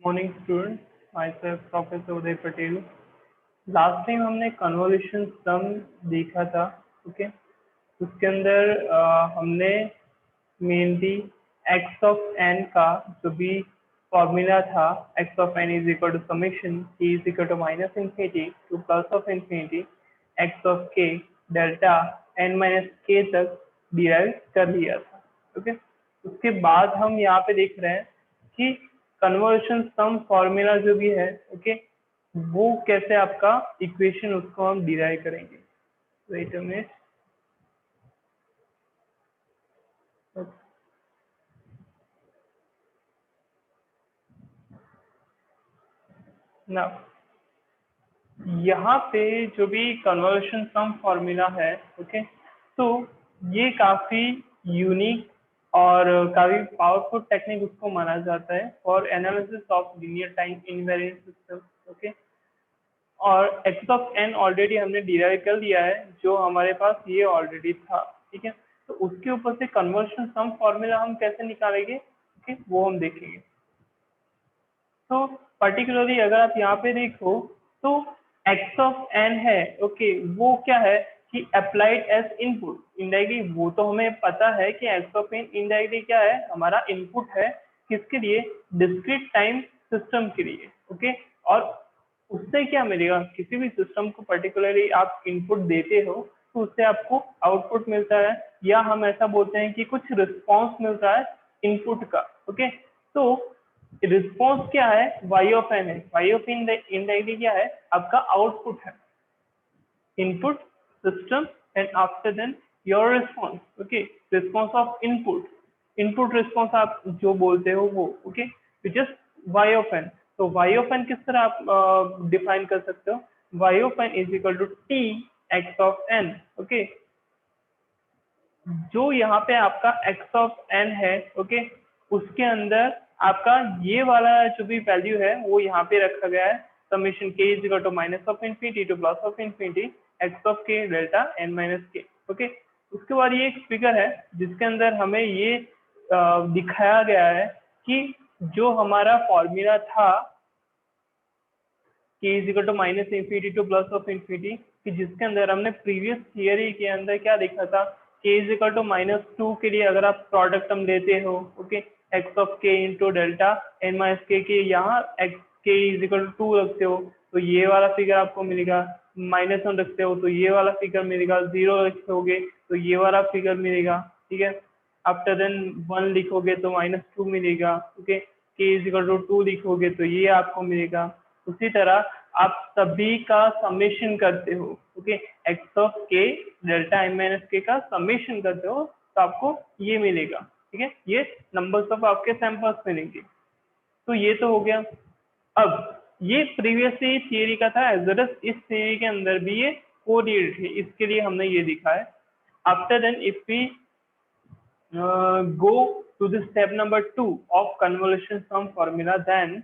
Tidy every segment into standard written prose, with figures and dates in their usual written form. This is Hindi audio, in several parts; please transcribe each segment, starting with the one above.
Morning student, my self professor Uday Patel. Last time हमने कन्वोल्यूशन सम देखा था। ओके, उसके अंदर हमने मेनली एक्स ऑफ एन का जो भी फॉर्मूला था, x of n is equal to summation k is equal to minus infinity to plus of infinity x of k delta n minus k तक डिराइव कर लिया था। ओके, उसके बाद हम यहाँ पे देख रहे हैं कि कन्वर्शन सम फॉर्मूला जो भी है, ओके, वो कैसे आपका इक्वेशन उसको हम डिराइव करेंगे। Wait a minute. ना, यहाँ पे जो भी कन्वर्शन सम फॉर्मूला है, ओके, तो ये काफी यूनिक और काफी पावरफुल टेक्निक उसको माना जाता है for analysis of linear time invariant system. Okay, और एक्स ऑफ एन ऑलरेडी हमने डिराइव कर लिया है, जो हमारे पास ये ऑलरेडी था। ठीक है, तो उसके ऊपर से कन्वर्शन सम फॉर्मूला हम कैसे निकालेंगे, ओके, वो हम देखेंगे। तो पर्टिकुलरली अगर आप यहाँ पे देखो तो एक्स ऑफ एन है, ओके, वो क्या है कि अप्लाइड एज इनपुट इनडायरेक्टली, वो तो हमें पता है कि एक्स ऑफ एन इनडायरेक्टली क्या है, हमारा इनपुट है किसके लिए, डिस्क्रीट टाइम सिस्टम के लिए। ओके, और उससे क्या मिलेगा, किसी भी सिस्टम को पर्टिकुलरली आप इनपुट देते हो तो उससे आपको आउटपुट मिलता है, या हम ऐसा बोलते हैं कि कुछ रिस्पॉन्स मिलता है इनपुट का। ओके, तो रिस्पॉन्स क्या है, वाई ऑफ एन है। वाई ऑफ इन इनडायरेक्टली क्या है, आपका आउटपुट है, input system and after then your response. Okay, response of input, input response आप जो बोलते हो वो। Okay, which is y of n. तो वाई ऑफ एन किस तरह आप डिफाइन कर सकते हो, y of n is equal to T x of n. Okay, जो यहाँ पे आपका एक्स ऑफ एन है, ओके, उसके अंदर आपका ये वाला जो भी वैल्यू है वो यहाँ पे रखा गया है, summation k is equal to minus of infinity to plus of infinity x of k delta n minus k. Okay, उसके बाद ये एक फिगर है जिसके अंदर हमें ये दिखाया गया है कि जो हमारा फॉर्मूला था k is equal to minus infinity to plus of infinity, कि जिसके अंदर हमने प्रीवियस थियरी के अंदर क्या देखा था, k is equal to minus to के लिए अगर आप प्रोडक्ट हम लेते हो, okay, x of k into delta n minus k यहाँ एक्स के इज इक्वल टू टू रखते हो तो ये वाला फिगर आपको मिलेगा, माइनस वन रखते हो तो ये वाला फिगर मिलेगा, जीरो रखोगे तो ये वाला फिगर मिलेगा। ठीक है, आफ्टर देन वन लिखोगे तो माइनस टू मिलेगा। ओके, के इज इक्वल टू टू लिखोगे तो ये आपको मिलेगा। उसी तरह आप सभी का समेशन करते हो, okay, x of k delta n minus के का समेशन करते हो तो आपको ये मिलेगा। ठीक है, ये नंबर्स ऑफ आपके सैंपल्स मिलेंगे। तो ये तो हो गया। अब ये प्रीवियसली थियरी का था, एज वेल एज इस थियरी के अंदर भी ये कोरिलेटेड है, इसके लिए हमने ये दिखा है। After then if we go to the step number 2 of convolution sum formula, then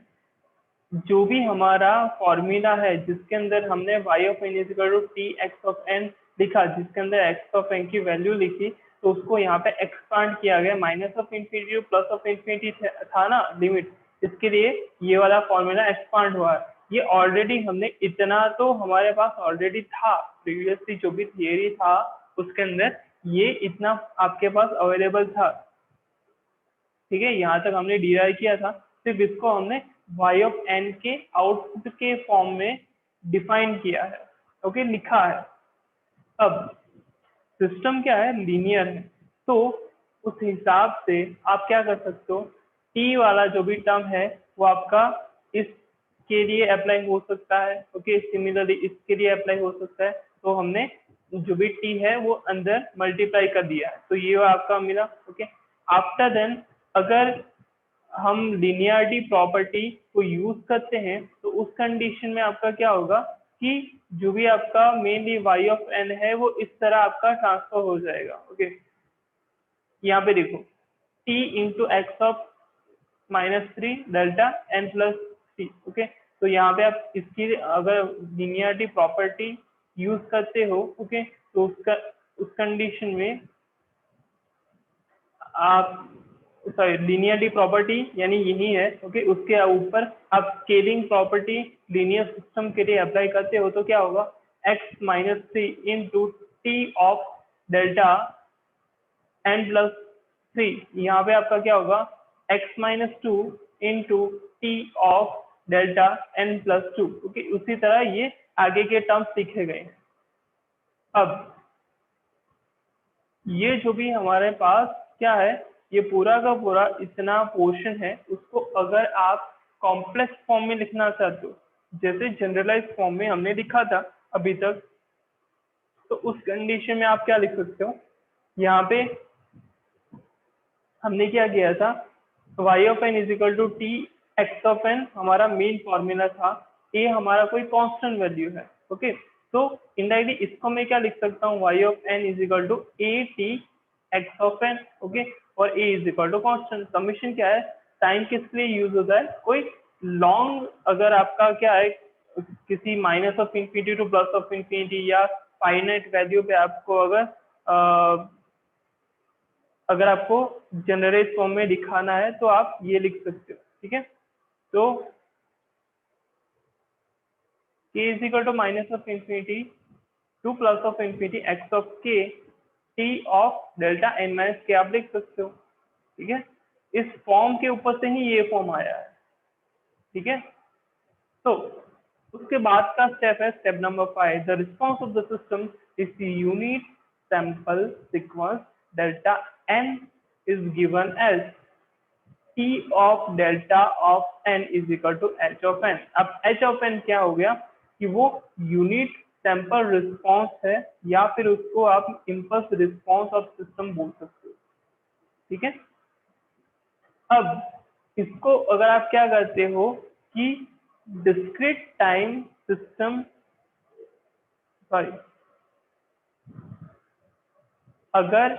जो भी हमारा फॉर्मूला है जिसके अंदर हमने y of n is equal to T x of n लिखा, जिसके अंदर x ऑफ n की वैल्यू लिखी, तो उसको यहाँ पे एक्सपांड किया गया, minus of infinity plus of infinity था ना लिमिट, इसके लिए ये वाला फॉर्मूला एक्सपांड हुआ है। ये ऑलरेडी हमने इतना तो हमारे पास ऑलरेडी था, प्रीवियसली जो भी थियरी था उसके अंदर ये इतना आपके पास अवेलेबल था। ठीक है, यहाँ तक हमने डिराइव किया था, सिर्फ इसको हमने y ऑफ n के आउटपुट के फॉर्म में डिफाइन किया है, ओके, लिखा है। अब सिस्टम क्या है, लीनियर है, तो उस हिसाब से आप क्या कर सकते हो, t वाला जो भी टर्म है वो आपका इसके लिए अप्लाई हो सकता है, ओके, सिमिलरली इसके लिए अप्लाई हो सकता है। तो हमने जो भी t है वो अंदर मल्टीप्लाई कर दिया है, तो ये आपका मिला। ओके, आफ्टर देन अगर हम लिनियरिटी प्रॉपर्टी को यूज करते हैं तो उस कंडीशन में आपका क्या होगा कि जो भी आपका मेनली y ऑफ n है वो इस तरह आपका ट्रांसफर हो जाएगा। ओके, यहाँ पे देखो t into x of minus three delta n plus T. Okay, तो यहाँ पे आप इसकी अगर लिनियरिटी प्रॉपर्टी यूज करते हो, ओके, तो उसका उस कंडीशन में आप सॉरी लीनियरिटी प्रॉपर्टी यानी यही है। ओके, उसके ऊपर आप स्केलिंग प्रॉपर्टी लीनियर सिस्टम के लिए अप्लाई करते हो तो क्या होगा, x minus three into T of delta n plus three, यहाँ पे आपका क्या होगा, x minus two into T of delta n plus two. Okay, उसी तरह ये आगे के टर्म्स लिखे गए हैं। अब ये जो भी हमारे पास क्या है, ये पूरा का पूरा इतना पोर्शन है, उसको अगर आप कॉम्प्लेक्स फॉर्म में लिखना चाहते हो, जैसे जनरलाइज फॉर्म में हमने लिखा था अभी तक, तो उस कंडीशन में आप क्या लिख सकते हो, यहाँ पे हमने क्या किया था, y of n is equal to T x of n हमारा मेन फॉर्मूला था, a हमारा कोई कांस्टेंट वैल्यू है। ओके, तो इनडायरेक्टली इसको मैं क्या लिख सकता हूँ, y of n is equal to a t x of n। Okay, और a is equal to constant. Summation क्या है, टाइम किस लिए यूज होता है, कोई लॉन्ग अगर आपका क्या है, किसी minus of infinity to plus of infinity या फाइनाइट वैल्यू पे आपको अगर आपको जनरलाइज फॉर्म में दिखाना है तो आप ये लिख सकते हो। ठीक है, तो k is equal to minus of infinity to plus of infinity x of k t of delta n minus k आप लिख सकते हो। ठीक है, इस फॉर्म के ऊपर से ही ये फॉर्म आया है। ठीक है, तो उसके बाद का स्टेप है step number 5, the response of the system is the unit sample sequence delta n is given as t of delta of n is equal to h of n। अब h of n क्या हो गया कि वो यूनिट सैंपल रिस्पॉन्स है, या फिर उसको आप इम्पल्स रिस्पॉन्स ऑफ सिस्टम बोल सकते हो। ठीक है, अब इसको अगर आप क्या करते हो कि डिस्क्रीट टाइम सिस्टम, सॉरी, अगर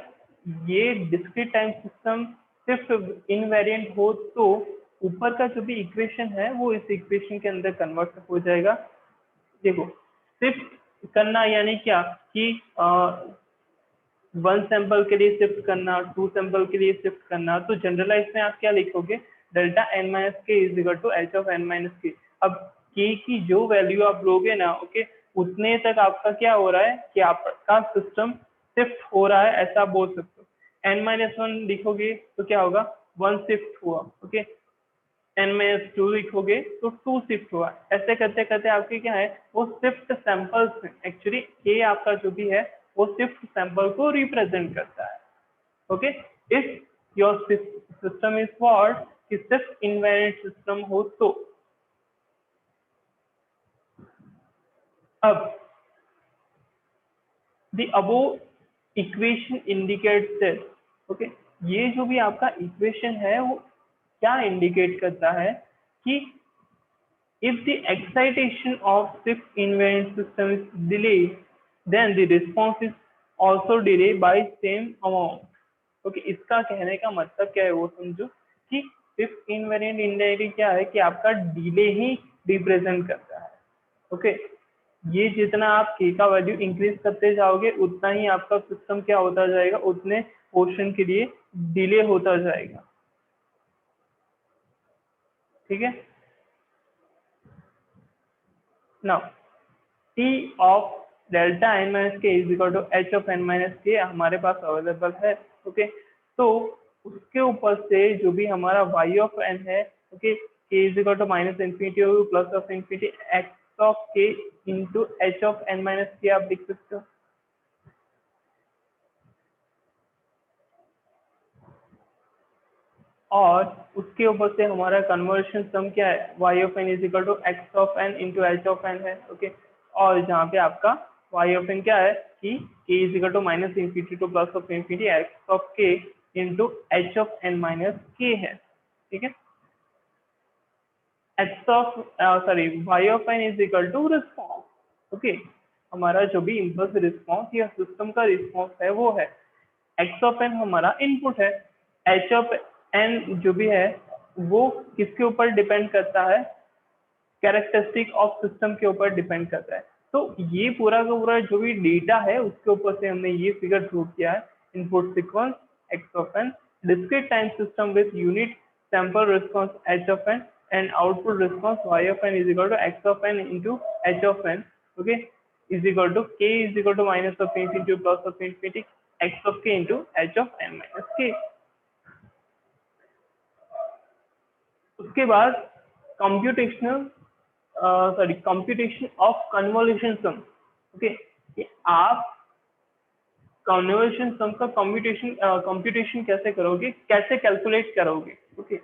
ये डिस्क्रीट टाइम सिस्टम सिर्फ इनवेरिएंट हो तो ऊपर का जो भी इक्वेशन है वो इस इक्वेशन के अंदर कन्वर्ट हो जाएगा। देखो, शिफ्ट करना यानी क्या कि 1 सैंपल के लिए शिफ्ट करना, 2 सैंपल के लिए शिफ्ट करना, तो जनरलाइज में आप क्या लिखोगे, delta n minus k is equal to h of n minus k. अब k की जो वैल्यू आप लोगे ना, ओके, उतने तक आपका क्या हो रहा है कि आपका सिस्टम शिफ्ट हो रहा है, ऐसा बोल सकते हो। n माइनस वन लिखोगे तो क्या होगा, 1 शिफ्ट हुआ। ओके, n माइनस टू लिखोगे तो 2 शिफ्ट हुआ। ऐसे करते करते आपके क्या है, वो शिफ्ट सैंपल्स, एक्चुअली k आपका जो भी है वो शिफ्ट सैंपल को रिप्रेजेंट करता है। Okay, if your system is what कि शिफ्ट इनवेरिएंट सिस्टम हो तो। अब the above equation indicates that, okay, ये जो भी आपका इक्वेशन है वो क्या इंडिकेट करता है कि if the excitation of shift invariant system is delayed then the response is also delayed by same amount। Okay, इसका कहने का मतलब क्या है वो समझो कि शिफ्ट इनवेरिएंट इंडायरेक्टली क्या है कि आपका डिले ही रिप्रेजेंट करता है। ओके, ये जितना आप k का वैल्यू इंक्रीज करते जाओगे उतना ही आपका सिस्टम क्या होता जाएगा, उतने पोर्शन के लिए डिले होता जाएगा। ठीक है, now t of delta n minus k is equal to h of n minus k हमारे पास अवेलेबल है। ओके, तो उसके ऊपर से जो भी हमारा y ऑफ n है, okay, k is equal to minus infinity plus of infinity x of k into h of n minus k आप लिख सकते हो। और उसके ऊपर से हमारा कन्वर्शन सम क्या है, y of n is equal to x of n into h of n है। ओके, और जहाँ पे आपका y ऑफ n क्या है कि k is equal to minus infinity to plus of infinity x of k into h of n minus k है। ठीक है, x of sorry y of n is equal to response. Okay, हमारा जो भी इम्पल्स रिस्पॉन्स या सिस्टम का रिस्पॉन्स है वो है, एक्स ऑफ n हमारा इनपुट है, एच ऑफ n जो भी है वो किसके ऊपर डिपेंड करता है, कैरेक्टरिस्टिक ऑफ सिस्टम के ऊपर डिपेंड करता है। तो ये पूरा का पूरा जो भी डेटा है उसके ऊपर से हमने ये फिगर ड्रॉ किया है, input sequence x of n discrete time system with unit sample response h of n and output response y of n is equal to x of n into h of n, okay, is equal to k is equal to minus of infinity into plus of infinity x of k into h of n minus k. उसके बाद computation of convolution sum, okay, कि आप कन्वोल्यूशन सम का कंप्यूटेशन कैसे करोगे, कैसे कैलकुलेट करोगे, okay.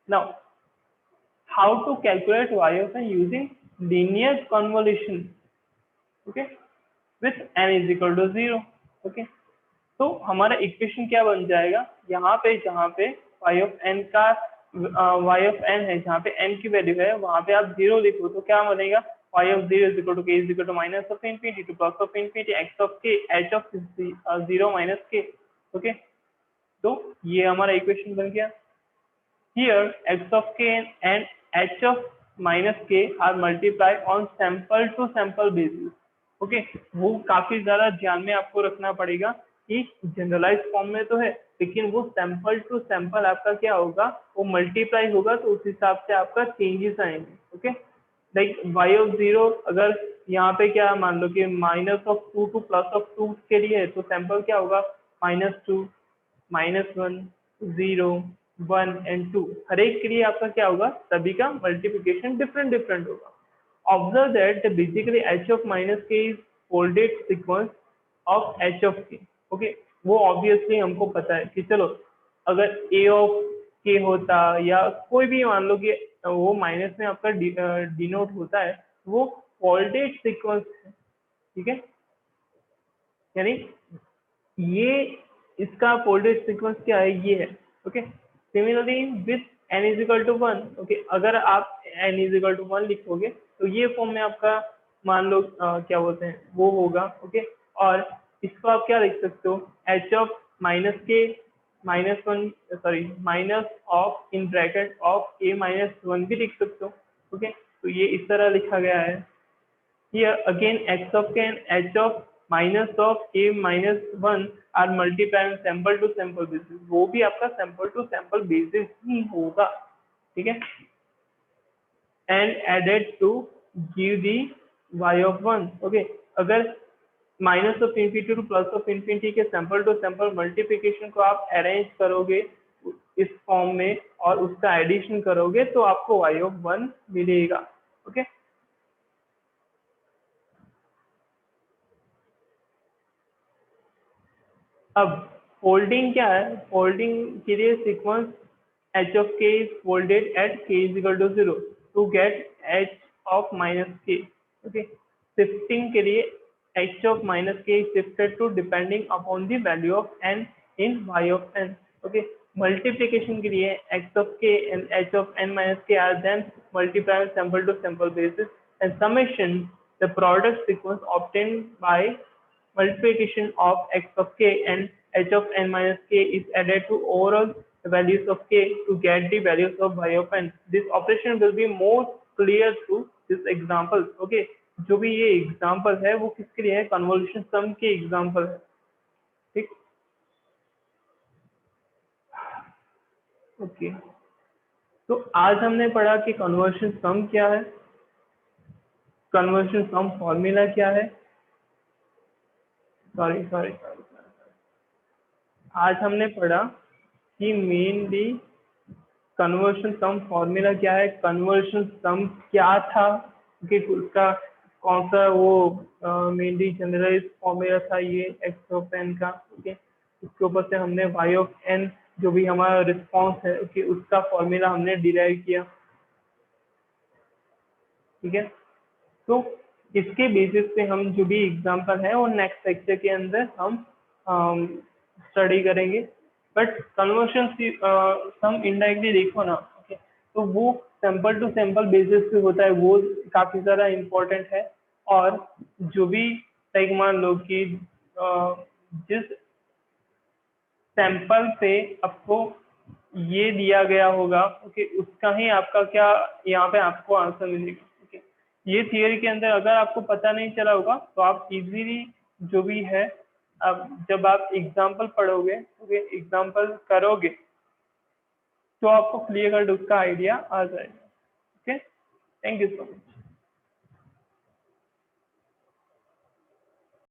Now how to calculate y of n using linear convolution, okay, with n is equal to 0, okay. तो हमारा इक्वेशन क्या बन जाएगा, यहाँ पे जहाँ पे y of n का y of n है, जहाँ पे n की वैल्यू है वहाँ पे आप 0 लिखो तो क्या बनेगा, y of 0 is equal to k is equal to minus of infinity to plus of infinity x of k h of 0 minus k, okay. तो ये हमारा इक्वेशन बन गया. Here x of k and h of minus k are multiplied on sample to sample basis, okay. वो काफी ज्यादा ध्यान में आपको रखना पड़ेगा कि जनरलाइज फॉर्म में तो है, लेकिन वो सैंपल टू सैंपल आपका क्या होगा, वो मल्टीप्लाई होगा, तो उस हिसाब से आपका चेंजेस आएंगे, ओके. लाइक y of 0 अगर यहाँ पे क्या मान लो कि minus of 2 to plus of 2 के लिए है, तो सैंपल क्या होगा, -2, -1, 0, 1 एंड 2. हर एक के लिए आपका क्या होगा, सभी का मल्टीप्लिकेशन डिफरेंट होगा. Observe that basically h of minus k is folded sequence of h of k, okay. वो ऑब्वियसली हमको पता है कि चलो अगर a of k होता या कोई भी मान लो कि वो माइनस में आपका डिनोट होता है, वो फोल्डेड सीक्वेंस है, ठीक है. यानी ये इसका फोल्डेड सीक्वेंस क्या है, ये है, okay. Similarly with n is equal to 1, okay, अगर आप n इज इक्वल टू 1 लिखोगे तो ये फॉर्म में आपका मान लो क्या बोलते हैं वो होगा, ओके. और इसको आप क्या लिख सकते हो, h ऑफ माइनस के minus of in bracket of k minus 1 भी लिख सकते हो, ओके. तो ये इस तरह लिखा गया है. Here again x of k and h of minus of k minus 1 are multiplied on sample to sample basis, वो भी आपका sample to sample basis ही होगा, ठीक है. And added to give the y of 1, okay. अगर minus of infinity to plus of infinity के सैंपल टू सैंपल मल्टीप्लिकेशन को आप अरेंज करोगे इस फॉर्म में और उसका एडिशन करोगे तो आपको y of 1 मिलेगा, ओके. अब फोल्डिंग क्या है, फोल्डिंग के लिए sequence h of k is folded at k is equal to 0 to get h of minus k, okay. Shifting के लिए h of minus k is shifted to depending upon the value of n in y of n, okay. Multiplication के लिए x of k and h of n minus k are then multiplied sample to sample basis, and summation the product sequence obtained by multiplication of x of k and h of n minus k is added to overall values of k to get the values of y of n. This operation will be more clear through this example, okay. जो भी ये एग्जाम्पल है वो किसके लिए है, कन्वोल्यूशन सम के एग्जाम्पल है, ठीक, ओके. तो आज हमने पढ़ा कि कन्वर्शन सम क्या है, कन्वर्शन सम फॉर्मूला क्या है, सॉरी आज हमने पढ़ा कि मेनली कन्वर्शन सम फॉर्मूला क्या है, कन्वर्शन सम क्या था, कि उसका कौन सा वो मेनली जनरलाइज फॉर्मूला था ये एक्स ऑफ एन का, ओके. उसके ऊपर से हमने वाई ऑफ एन जो भी हमारा रिस्पॉन्स है, ओके, उसका फॉर्मूला हमने डिराइव किया, ठीक है. तो इसके बेसिस पे हम जो भी एग्जांपल है वो नेक्स्ट लेक्चर के अंदर हम स्टडी करेंगे. बट कन्वर्शन सम इनडायरेक्टली देखो ना, ओके, तो वो सैंपल टू सैंपल बेसिस पे होता है, वो काफी ज्यादा इम्पोर्टेंट है. और जो भी लाइक मान लो कि जिस सैंपल पे आपको ये दिया गया होगा, ओके, उसका ही आपका क्या यहाँ पे आपको आंसर मिलेगा, ओके. ये थियरी के अंदर अगर आपको पता नहीं चला होगा तो आप इजीली जो भी है अब जब आप एग्जाम्पल पढ़ोगे, एग्जाम्पल करोगे, तो आपको क्लियर कट उसका आइडिया आ जाएगा। Okay, thank you so much.